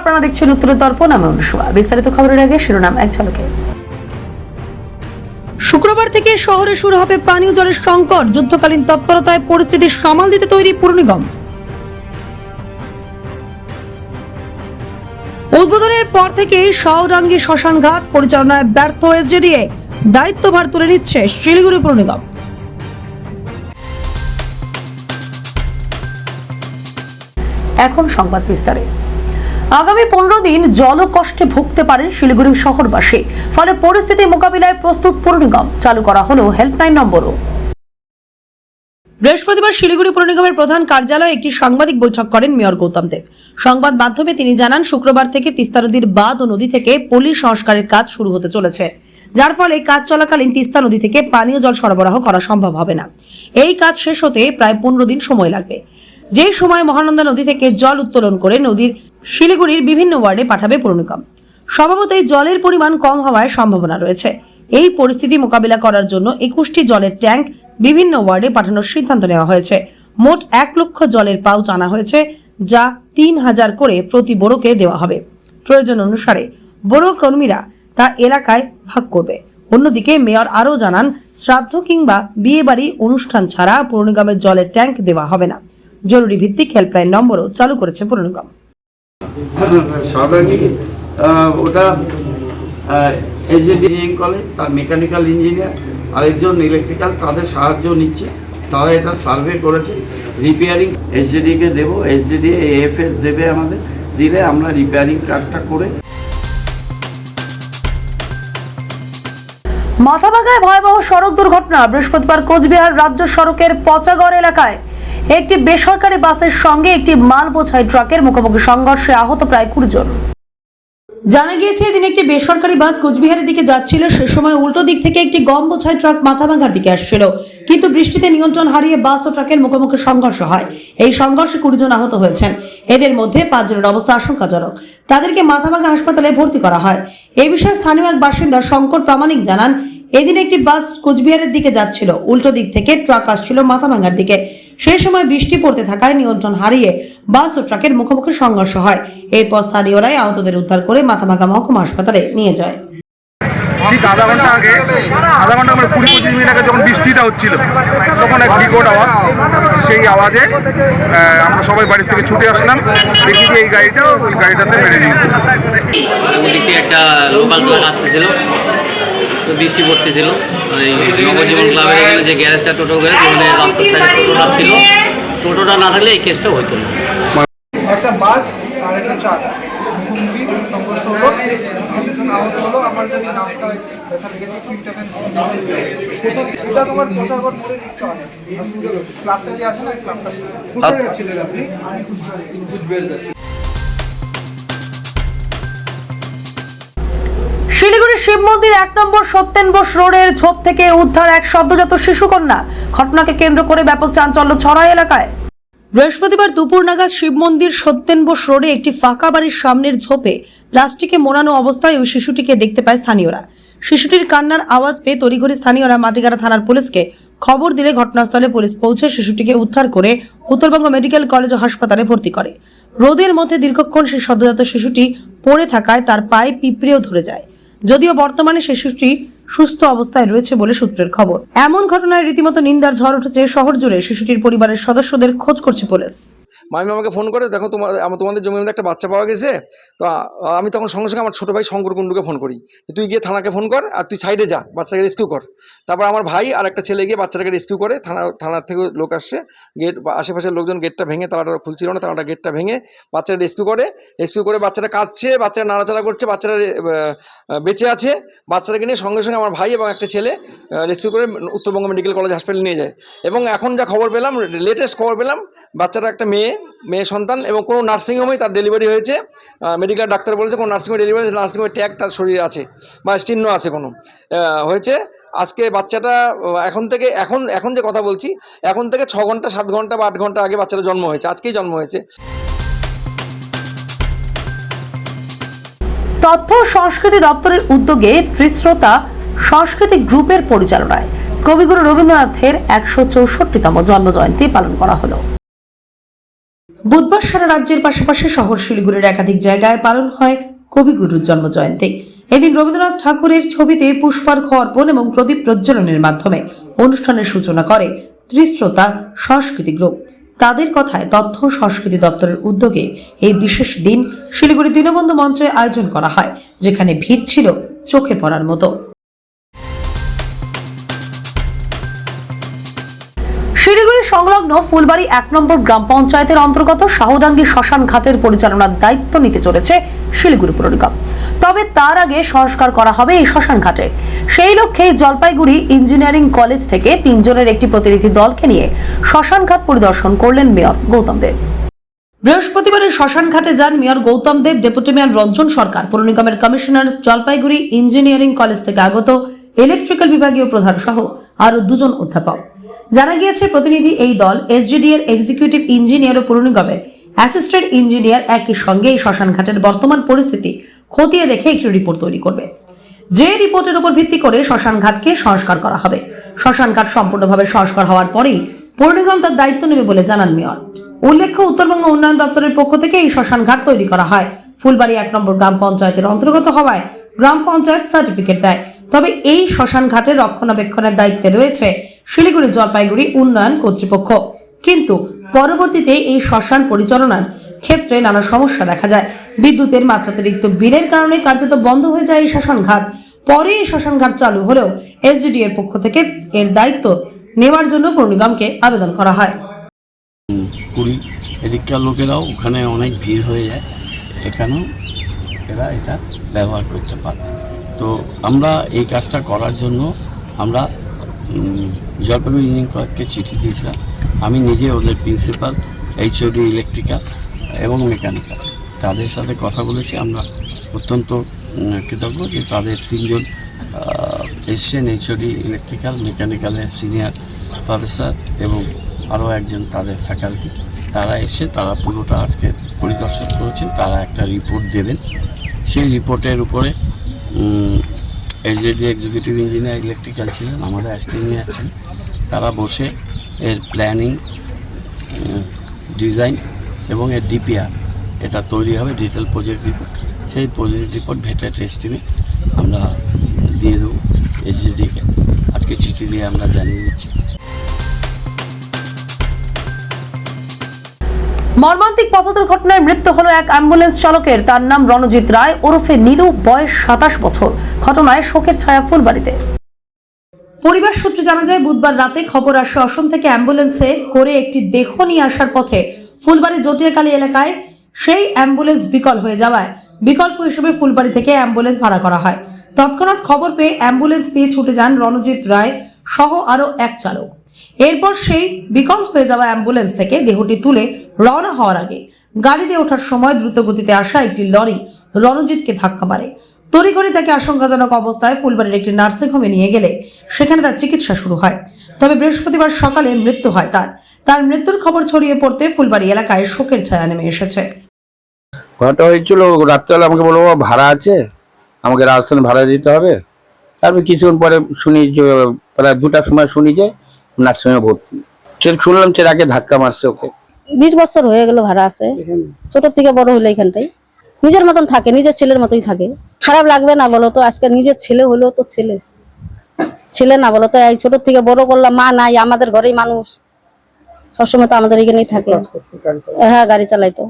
আপনারা দেখছেন উত্তরের দর্পণ, আমি অনুষ্কা। বিস্তারিত খবরের আগে শিরোনাম এক ঝলকে। শুক্রবার থেকে শহরে শুরু হবে পানীয় জলের সংকট। যুদ্ধকালীন তৎপরতায় পরিস্থিতি সামাল দিতে তৈরি পুর নিগম। উদ্বোধনের পর থেকেই শাওরাঙ্গী শ্মশানঘাট পরিচালনায় ব্যর্থ এসজেডিএ, দায়িত্বভার তুলে নিচ্ছে শিলিগুড়ি পুর নিগম। এখন সংবাদ বিস্তারে। আগামী 15 দিন জল কষ্টে ভুগতে পারেন শিলিগুড়ি শহরবাসী, ফলে পরিস্থিতি মোকাবিলায় প্রস্তুত পুর নিগম। চালু করা হলো হেল্পলাইন নম্বরও। বৃহস্পতিবার শিলিগুড়ি পুর নিগমের প্রধান কার্যালয়ে একটি সাংবাদিক বৈঠক করেন মেয়র গৌতম দেব। সংবাদ মাধ্যমে তিনি জানান, শুক্রবার থেকে তিস্তা নদীর বাঁধ ও নদী থেকে পলি সংস্কারের কাজ শুরু হতে চলেছে, যার ফলে কাজ চলাকালীন তিস্তা নদী থেকে পানীয় জল সরবরাহ করা সম্ভব হবে না। এই কাজ শেষ হতে প্রায় 15 দিন সময় লাগবে। যে সময় মহানন্দা নদী থেকে জল উত্তোলন করে নদীর শিলিগুড়ির বিভিন্ন ওয়ার্ডে পাঠাবে পুর নিগম। স্বভাবতই জলের পরিমাণ কম হওয়ার সম্ভাবনা রয়েছে। এই পরিস্থিতি মোকাবিলা করার জন্য 21টি জলের ট্যাঙ্ক বিভিন্ন ওয়ার্ডে পাঠানোর সিদ্ধান্ত নেওয়া হয়েছে। মোট 1 লক্ষ জলের পাউচ আনা হয়েছে, যা 3000 করে প্রতি বোরোকে দেওয়া হবে। প্রয়োজন অনুসারে বোরো কর্মীরা তা এলাকায় ভাগ করবে। অন্যদিকে মেয়র আরও জানান, শ্রাদ্ধ কিংবা বিয়ে বাড়ি অনুষ্ঠান ছাড়া পুর নিগমের জলের ট্যাঙ্ক দেওয়া হবে না। জরুরি ভিত্তিক হেল্পলাইন নম্বরও চালু করেছে পুর নিগম। ওটা এসজেডিএ কলেজ, তার মেকানিক্যাল ইঞ্জিনিয়ার, আরেকজন ইলেকট্রিক্যাল, তাদের সাহায্য নিচ্ছে। তারা এটা সার্ভে করেছে। রিপেয়ারিং এসজেডিকে দেবো, এসজেডিএ এএফএস দেবে, আমাদের দিলে আমরা রিপেয়ারিং কাজটা করে। মাথাভাঙায় ভয়াবহ সড়ক দুর্ঘটনা। বৃহস্পতিবার কোচবিহার রাজ্য সড়কের পচাগড় এলাকায় একটি বেসরকারি বাসের সঙ্গে একটি মাল বোঝাই ট্রাকের মুখোমুখি সংঘর্ষে আহত প্রায় 20 জন। জানা গিয়েছে, এদিন একটি বেসরকারি বাস কোচবিহারের দিকে যাচ্ছিল। সে সময় উল্টো দিক থেকে একটি গম বোঝাই ট্রাক মাথাভাঙার দিকে আসছিল, কিন্তু বৃষ্টিতে নিয়ন্ত্রণ হারিয়ে বাস ও ট্রাকের মুখোমুখি সংঘর্ষ হয়। এই সংঘর্ষে 20 জন আহত হয়েছেন। এদের মধ্যে 5 জনের অবস্থা আশঙ্কাজনক। তাদেরকে মাথাভাঙা হাসপাতালে ভর্তি করা হয়। এই বিষয়ে স্থানীয় এক বাসিন্দা শঙ্কর প্রামাণিক জানান, এদিন একটি বাস কোচবিহারের দিকে যাচ্ছিল। উল্টো দিক থেকে ট্রাক আসছিল মাথাভাঙার দিকে। সেই সময় বৃষ্টি পড়তে থাকায় নিয়ন্ত্রণ হারিয়ে বাস ও ট্রাকের মুখোমুখি সংঘর্ষ হয়। এরপর স্থানীয়রাই আহতদের উদ্ধার করে মাথাভাঙা মহকুমা হাসপাতালে নিয়ে যায়। ঠিক আধা ঘন্টা আগে 20-25 মিনিট আগে যখন বৃষ্টিটা হচ্ছিল, তখন এক বিকট আওয়াজ। সেই আওয়াজে আমরা সবাই বাড়ি থেকে ছুটে আসলাম। দেখি যে এই গাড়িটাতে মেরে দিয়েছে। ওদিকে একটা লোকাল ট্রাক আসতেছিল, বৃষ্টি পড়তেছিল। ওই নবজীবন ক্লাবের এখানে যে গ্যারেজটা, টোটো গ্যারেজ, ওখানে রাস্তার সাইডে টোটোটা ছিল। টোটোটা না থাকলে এই কেসটা হতো না। একটা বাস আর একটা ট্রাক মুখোমুখি সংঘর্ষ হলো, দুজন আহত হলো। আমার যদি নামটা দেখা লেগেছে এটা তোমার পচাগড় মোড়ে নিতে হয়। ক্লাবটা যে আছে না, ক্লাবটা কোথায় যাচ্ছিলেন আপনি? শিলিগুড়ি শিব মন্দির 1 নম্বর সত্যেন বোস রোডের ঝোপ থেকে উদ্ধার এক সদ্যজাত শিশুকন্যা। ঘটনাকে কেন্দ্র করে ব্যাপক চাঞ্চল্য ছড়ায় এলাকায়। বৃহস্পতিবার দুপুর নাগাদ শিব মন্দির সত্যেন বোস রোডে একটি ফাঁকা বাড়ির সামনের ঝোপে প্লাস্টিকে মোড়ানো অবস্থায় ওই শিশুটিকে দেখতে পায় স্থানীয়রা। শিশুটির কান্নার আওয়াজ পেয়ে তড়িঘড়ি স্থানীয়রা মাটিগাড়া থানার পুলিশকে খবর দিলে ঘটনাস্থলে পুলিশ পৌঁছে শিশুটিকে উদ্ধার করে উত্তরবঙ্গ মেডিকেল কলেজ ও হাসপাতালে ভর্তি করে। রোদের মধ্যে দীর্ঘক্ষণ সেই সদ্যজাত শিশুটি পড়ে থাকায় তার পায়ে পিঁপড়েও ধরে যায়। যদিও বর্তমানে শিশুটি সুস্থ অবস্থায় রয়েছে বলে সূত্রের খবর। এমন ঘটনায় রীতিমতো নিন্দার ঝড় উঠেছে শহর জুড়ে। শিশুটির পরিবারের সদস্যদের খোঁজ করছে পুলিশ। মামি আমাকে ফোন করে, দেখো তোমাদের জমির মধ্যে একটা বাচ্চা পাওয়া গেছে। তো আমি তখন সঙ্গে সঙ্গে আমার ছোটো ভাই শঙ্কর কুণ্ডুকে ফোন করি, তুই গিয়ে থানাকে ফোন কর আর তুই সাইডে যা, বাচ্চাটাকে রেস্কিউ কর। তারপর আমার ভাই আর একটা ছেলে গিয়ে বাচ্চাটাকে রেস্কিউ করে। থানার থেকে লোক আসছে, গেট আশেপাশের লোকজন গেটটা ভেঙে, তালাটা খুলছিল না, তালাটা গেটটা ভেঙে বাচ্চাটা রেস্কিউ করে বাচ্চাটা কাঁদছে, বাচ্চাটা নাড়াচাড়া করছে, বাচ্চাটা বেঁচে আছে। বাচ্চাটাকে নিয়ে সঙ্গে সঙ্গে আমার ভাই এবং একটা ছেলে রেস্কিউ করে উত্তরবঙ্গ মেডিকেল কলেজ হাসপাতালে নিয়ে যায়। এবং এখন যা খবর পেলাম, লেটেস্ট খবর পেলাম, বাচ্চাটা একটা মেয়ে সন্তান এবং কোনো নার্সিংহোমেই তার ডেলিভারি হয়েছে। মেডিকেল ডাক্তার বলেছে কোনো নার্সিংহোমে ডেলিভারি, নার্সিংহোমের ট্যাগ তার শরীরে আছে বা চিহ্ন আছে কোনো হয়েছে। আজকে বাচ্চাটা এখন যে কথা বলছি, এখন থেকে 6 ঘন্টা 7 ঘন্টা বা 8 ঘন্টা আগে বাচ্চাটা জন্ম হয়েছে, আজকেই জন্ম হয়েছে। তথ্য সংস্কৃতি দপ্তরের উদ্যোগে ত্রিশ্রোতা সাংস্কৃতিক গ্রুপের পরিচালনায় কবিগুরু রবীন্দ্রনাথের 164তম জন্মজয়ন্তী পালন করা হলো। বুধবার সারা রাজ্যের পাশাপাশি শহর শিলিগুড়ির একাধিক জায়গায় পালন হয় কবিগুরুর জন্মজয়ন্তী। এদিন রবীন্দ্রনাথ ঠাকুরের ছবিতে পুষ্পার্ঘ্য অর্পণ এবং প্রদীপ প্রজ্বলনের মাধ্যমে অনুষ্ঠানের সূচনা করে ত্রিশ্রোতা সংস্কৃতি গ্রুপ। তাদের কথায় তথ্য সংস্কৃতি দপ্তরের উদ্যোগে এই বিশেষ দিন শিলিগুড়ি দীনবন্ধু মঞ্চে আয়োজন করা হয়, যেখানে ভিড় ছিল চোখে পড়ার মতো। শিলিগুড়ি সংলগ্ন ফুলবাড়ি 1 নম্বর গ্রাম পঞ্চায়েতের অন্তর্গত শাহডাঙ্গি শ্মশান ঘাটের পরিচালনার দায়িত্ব নিতে চলেছে শিলিগুড়ি পৌর নিগম। তবে তার আগে সংস্কার করা হবে এই শ্মশান ঘাটে। সেই লক্ষ্যে জলপাইগুড়ি ইঞ্জিনিয়ারিং কলেজ থেকে 3 জনের একটি প্রতিনিধি দলকে নিয়ে শ্মশান ঘাট পরিদর্শন করলেন মেয়র গৌতম দেব। বৃহস্পতিবারে শ্মশান ঘাটে যান মেয়র গৌতম দেব, ডেপুটি মেয়র রঞ্জন সরকার, পৌর নিগমের কমিশনার, জলপাইগুড়ি ইঞ্জিনিয়ারিং কলেজ থেকে আগত ইলেকট্রিক্যাল বিভাগীয় প্রধান সহ আরো 2 জন অধ্যাপক। জানা গিয়েছে, প্রতিনিধি এই দল এসজিডি এর এক্সিকিউটিভ ইঞ্জিনিয়ার ও পৌর নিগমের অ্যাসিস্ট্যান্ট ইঞ্জিনিয়ার একই সঙ্গে এই শ্মশান ঘাটের বর্তমান পরিস্থিতি খতিয়ে দেখে একটি রিপোর্ট তৈরি করবে। যে রিপোর্টের উপর ভিত্তি করে শ্মশান ঘাটকে সংস্কার করা হবে। শ্মশান ঘাট সম্পূর্ণভাবে সংস্কার হওয়ার পরেই পৌর নিগম তার দায়িত্ব নেবে বলে জানান মেয়র। উল্লেখ্য, উত্তরবঙ্গ উন্নয়ন দপ্তরের পক্ষ থেকে এই শ্মশান ঘাট তৈরি করা হয়। ফুলবাড়ি 1 নম্বর গ্রাম পঞ্চায়েতের অন্তর্গত হওয়ায় গ্রাম পঞ্চায়েত সার্টিফিকেট দেয়। তবে এই শ্মশান ঘাটের রক্ষণাবেক্ষণের দায়িত্বে রয়েছে শিলিগুড়ি জলপাইগুড়ি উন্নয়ন কর্তৃপক্ষ। কিন্তু পরবর্তীতে এই শ্মশান পরিচালনার ক্ষেত্রে নানা সমস্যা দেখা যায়। বিদ্যুতের মাত্রাতিরিক্ত বিলের কারণে কার্যত বন্ধ হয়ে যায় এই শ্মশান ঘাট। পরে এই শ্মশান ঘাট চালু হলেও এসডিডি এর পক্ষ থেকে এর দায়িত্ব নেওয়ার জন্য পৌর নিগমকে আবেদন করা হয়। কুড়ি এদিককার লোকেরাও ওখানে অনেক ভিড় হয়ে যায়, এখানেও এরা এটা ব্যবহার করতে পারে। তো আমরা এই কাজটা করার জন্য আমরা জলপাইগুড়ি ইঞ্জিনিয়ারিং কলেজকে চিঠি দিয়েছিলাম। আমি নিজে ওদের প্রিন্সিপাল, এইচওডি ইলেকট্রিক্যাল এবং মেকানিক্যাল তাদের সাথে কথা বলেছি। আমরা অত্যন্ত কৃতজ্ঞ যে তাদের 3 জন এসছেন, এইচওডি ইলেকট্রিক্যাল, মেকানিক্যালের সিনিয়র প্রফেসর এবং আরও একজন তাদের ফ্যাকাল্টি। তারা এসে তারা পুরোটা আজকে পরিদর্শন করেছেন। তারা একটা রিপোর্ট দেবেন। সেই রিপোর্টের উপরে এসজিডি এক্সিকিউটিভ ইঞ্জিনিয়ার ইলেকট্রিক্যাল ছিলেন, আমাদের অ্যাসিস্ট্যান্ট ইঞ্জিনিয়ার ছিলেন। তারা বসে এর প্ল্যানিং, ডিজাইন এবং এর ডিপিআর এটা তৈরি হবে, ডিটেল প্রজেক্ট রিপোর্ট। সেই প্রজেক্ট রিপোর্ট ভেটেড এস্টিমেট আমরা দিয়ে দেবো এসজিডিকে। আজকে চিঠি দিয়ে আমরা জানিয়ে দিচ্ছি। মর্মান্তিক পথ দুর্ঘটনায় মৃত্যু হলো এক অ্যাম্বুলেন্স চালকের। তার নাম রণজিৎ রায় ওরফে নীলু, বয়স 27 বছর। ঘটনায় শোকের ছায়া ফুলবাড়িতে। পরিবার সূত্রে জানা যায়, বুধবার রাতে খবর আসে অসম থেকে অ্যাম্বুলেন্সে করে একটি দেহ নিয়ে আসার পথে ফুলবাড়ি জটিয়াকালী এলাকায় সেই অ্যাম্বুলেন্স বিকল হয়ে যাওয়ায় বিকল্প হিসেবে ফুলবাড়ি থেকে অ্যাম্বুলেন্স ভাড়া করা হয়। তৎক্ষণাৎ খবর পেয়ে অ্যাম্বুলেন্স নিয়ে ছুটে যান রণজিৎ রায় সহ আরো এক চালক। এরপর সেই বিকল হয়ে যাওয়া অ্যাম্বুলেন্স থেকে দেহটি তুলে রওনা হওয়ার আগে গাড়িতে ওঠার সময় দ্রুত গতিতে আসা একটি লরি রণজিৎকে ধাক্কা মারে। তড়িঘড়ি তাকে আশঙ্কাজনক অবস্থায় ফুলবাড়ির একটি নার্সিংহোমে নিয়ে গেলে সেখানে তার চিকিৎসা শুরু হয়। তবে বৃহস্পতিবার সকালে মৃত্যু হয় তার মৃত্যুর খবর ছড়িয়ে পড়তে ফুলবাড়ি এলাকায় শোকের ছায়া নেমে এসেছে। ঘটনা হয়েছিল রাত্রেবেলা, আমাকে বলবো ভাড়া আছে, আমাকে রাজস্থান ভাড়া দিতে হবে। তারপর কিছুক্ষণ পরে শুনি যে প্রায় 2টার সময় শুনি যে নার্সিংহোমে ভর্তি। শুনলাম চেরাকে ধাক্কা মারছে ওকে। 20 বছর হয়ে গেল ভাড়া আছে, ছোট থেকে বড় হলো এখানটাই। নিজের মতন থাকে, নিজের ছেলের মতোই থাকে। খারাপ লাগবে না বলো তো? আজকে নিজের ছেলে হলো তো ছেলে না বলো তো? এই ছোট থেকে বড় করলাম, মা নাই, আমাদের ঘরেই মানুষ, সবসময় তো আমাদের এখানেই থাকে। হ্যাঁ, গাড়ি চালাইতো।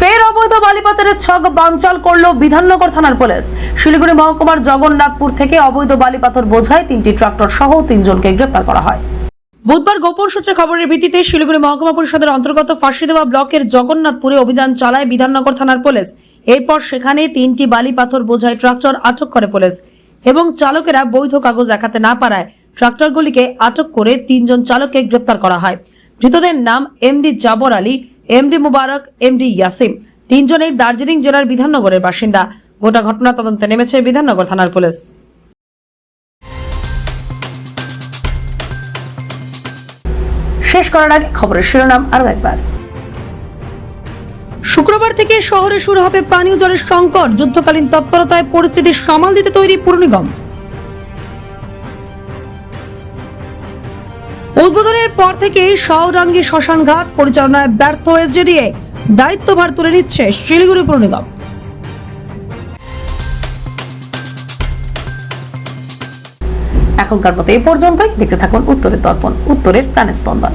ফের অবৈধ বালি পাচারের ছক বানচাল করলো বিধাননগর থানার পুলিশ। শিলিগুড়ি মহকুমার জগন্নাথপুর থেকে অবৈধ বালি পাথর বোঝায় 3টি ট্রাক্টর সহ 3 জনকে গ্রেপ্তার করা হয়। বুধবার গোপন সূত্রে খবরের ভিত্তিতে শিলিগুড়ি মহকুমা পরিষদের অন্তর্গত ফাঁসিদেওয়া ব্লকের জগন্নাথপুরে অভিযান চালায় বিধাননগর থানার পুলিশ। এরপর সেখানে 3টি বালি পাথর বোঝাই ট্রাক্টর আটক করে পুলিশ এবং চালকেরা বৈধ কাগজ দেখাতে না পারায় ট্রাক্টরগুলিকে আটক করে 3 জন চালককে গ্রেপ্তার করা হয়। ধৃতদের নাম এমডি জাবর আলী, এমডি মুবারক, এমডি ইয়াসিম। 3 জনেই দার্জিলিং জেলার বিধাননগরের বাসিন্দা। গোটা ঘটনা তদন্তে নেমেছে বিধাননগর থানার পুলিশ। শেষ করার আগে খবরের শিরোনাম আরো একবার। শুক্রবার থেকে শহরে শুরু হবে পানীয় জলের সংকট। যুদ্ধকালীন তৎপরতায় পরিস্থিতি সামাল দিতে তৈরি পৌর নিগম। উদ্বোধনের পর থেকেই সৌরঙ্গী শ্মশানঘাট পরিচালনায় ব্যর্থ এসজেডিএ, দায়িত্বভার তুলে নিচ্ছে শিলিগুড়ি পৌর নিগম। এখনকার মতো এই পর্যন্তই। দেখতে থাকুন উত্তরের দর্পণ, উত্তরের প্রাণস্পন্দন।